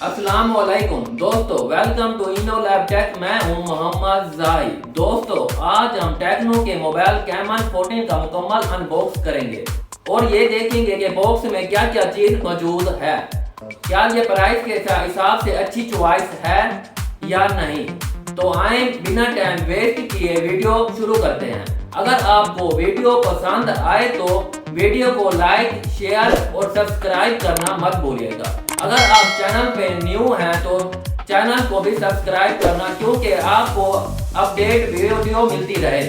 अस्सलाम वालेकुम दोस्तों, welcome to Inno Lab Tech. मैं हूं मोहम्मद जाहिद। दोस्तों, आज हम टेक्नो के मोबाइल कैमन 14 का मुकम्मल अनबॉक्स करेंगे और ये देखेंगे कि बॉक्स में क्या क्या चीज मौजूद है। क्या ये प्राइस के हिसाब से अच्छी चॉइस है या नहीं। तो आए बिना टाइम वेस्ट किए वीडियो शुरू करते हैं। अगर आपको वीडियो पसंद आए तो वीडियो को लाइक, शेयर और सब्सक्राइब करना मत भूलिएगा। अगर आप चैनल पे न्यू हैं तो चैनल को भी सब्सक्राइब करना, क्योंकि आपको अपडेट वीडियो मिलती रहे।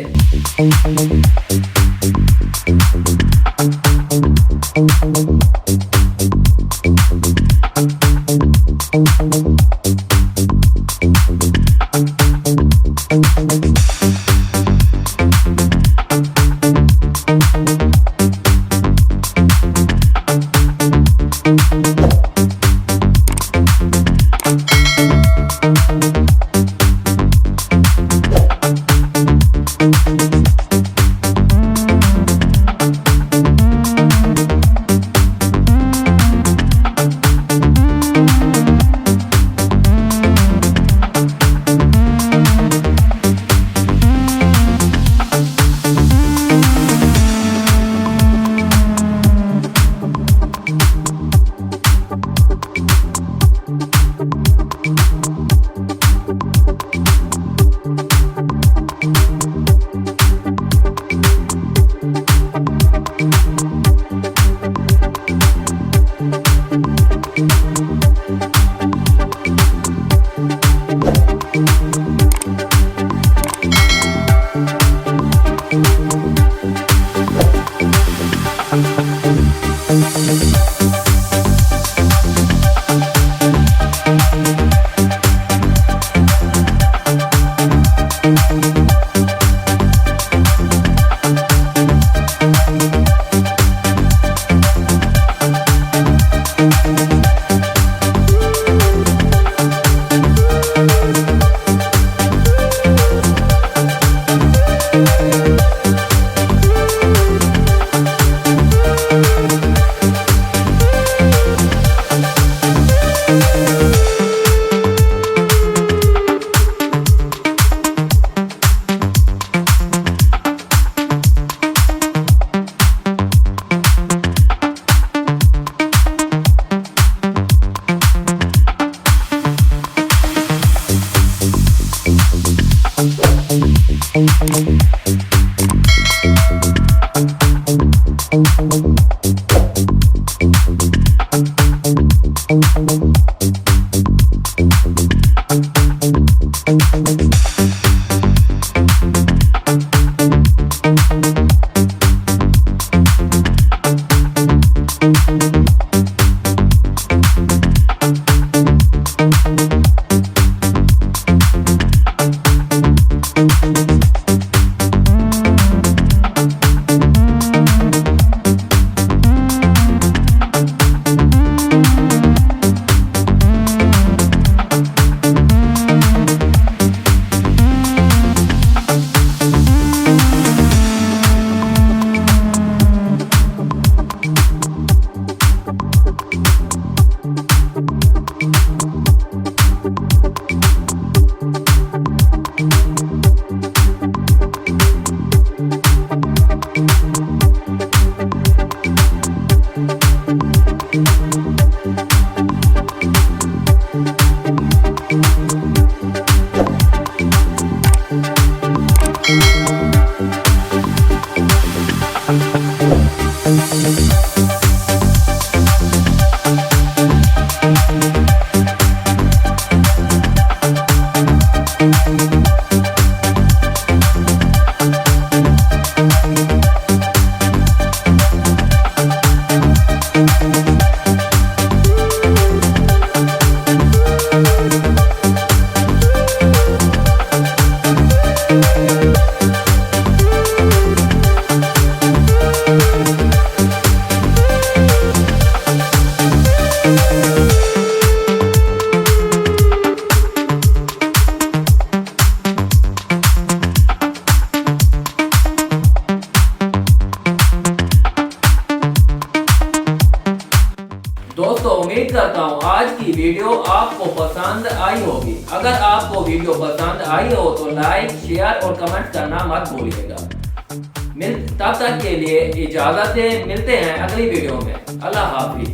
आज की वीडियो आपको पसंद आई होगी। अगर आपको वीडियो पसंद आई हो तो लाइक, शेयर और कमेंट करना मत भूलिएगा। तब तक के लिए इजाजत दें, मिलते हैं अगली वीडियो में। अल्लाह हाफिज।